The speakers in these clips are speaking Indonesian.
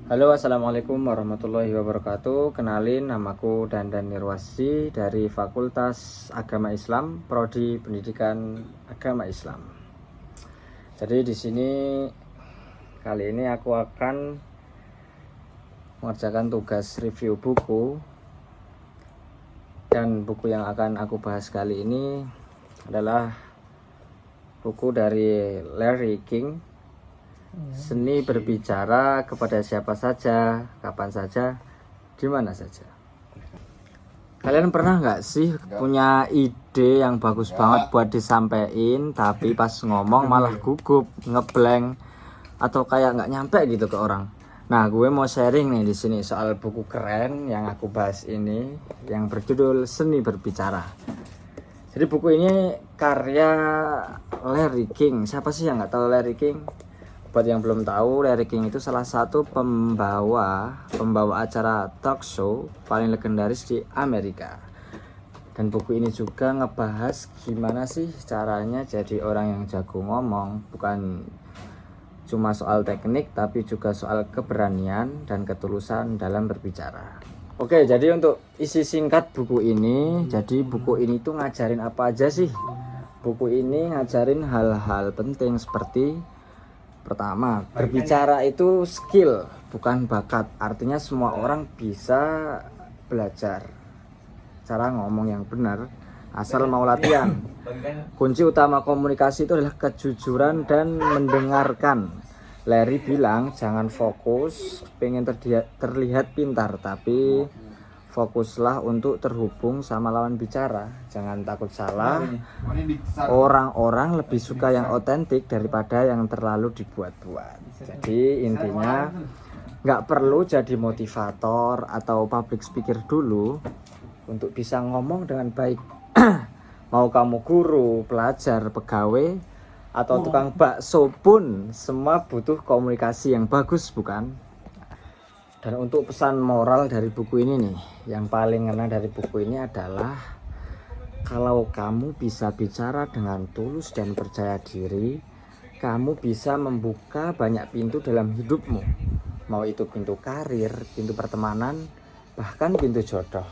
Halo, assalamualaikum warahmatullahi wabarakatuh. Kenalin, namaku Dandan Nirwasi dari Fakultas Agama Islam, Prodi Pendidikan Agama Islam. Jadi di sini kali ini aku akan mengerjakan tugas review buku, dan buku yang akan aku bahas kali ini adalah buku dari Larry King, Seni Berbicara Kepada Siapa Saja, Kapan Saja, di Mana Saja. Kalian pernah nggak sih punya ide yang bagus banget buat disampaikan, tapi pas ngomong malah gugup, ngeblank, atau kayak nggak nyampe gitu ke orang? Nah, gue mau sharing nih di sini soal buku keren yang aku bahas ini, yang berjudul Seni Berbicara. Jadi buku ini karya Larry King. Siapa sih yang nggak tahu Larry King? Buat yang belum tahu, Larry King itu salah satu pembawa acara talk show paling legendaris di Amerika. Dan buku ini juga ngebahas gimana sih caranya jadi orang yang jago ngomong, bukan cuma soal teknik tapi juga soal keberanian dan ketulusan dalam berbicara. Oke, jadi untuk isi singkat buku ini, jadi buku ini tuh ngajarin apa aja sih? Buku ini ngajarin hal-hal penting seperti: pertama, berbicara itu skill, bukan bakat. Artinya semua orang bisa belajar cara ngomong yang benar, asal mau latihan. Kunci utama komunikasi itu adalah kejujuran dan mendengarkan. Larry bilang jangan fokus pengen terlihat pintar, tapi fokuslah untuk terhubung sama lawan bicara. Jangan takut salah. Orang-orang lebih suka yang otentik daripada yang terlalu dibuat-buat. Jadi intinya nggak perlu jadi motivator atau public speaker dulu untuk bisa ngomong dengan baik. Mau kamu guru, pelajar, pegawai, atau tukang bakso pun semua butuh komunikasi yang bagus, bukan? Dan untuk pesan moral dari buku ini nih, yang paling ngena dari buku ini adalah kalau kamu bisa bicara dengan tulus dan percaya diri, kamu bisa membuka banyak pintu dalam hidupmu. Mau itu pintu karir, pintu pertemanan, bahkan pintu jodoh.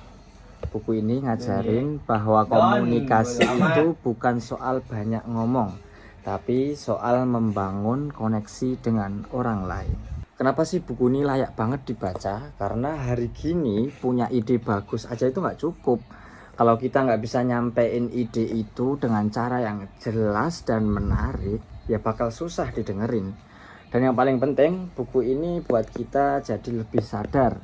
Buku ini ngajarin bahwa komunikasi itu bukan soal banyak ngomong, tapi soal membangun koneksi dengan orang lain. Kenapa sih buku ini layak banget dibaca? Karena hari gini punya ide bagus aja itu nggak cukup. Kalau kita nggak bisa nyampein ide itu dengan cara yang jelas dan menarik, ya bakal susah didengerin. Dan yang paling penting, buku ini buat kita jadi lebih sadar.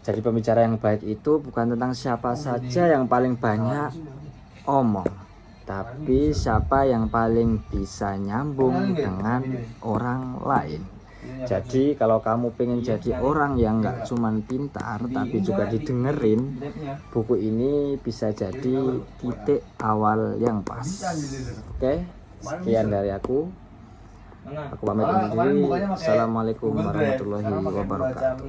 Jadi pembicara yang baik itu bukan tentang siapa saja yang paling banyak omong, tapi siapa yang paling bisa nyambung dengan orang lain. Jadi kalau kamu pengen jadi orang yang gak cuman pintar tapi juga didengerin, buku ini bisa jadi titik awal yang pas. Oke, sekian dari aku. Aku pamit undur diri. Assalamualaikum warahmatullahi wabarakatuh.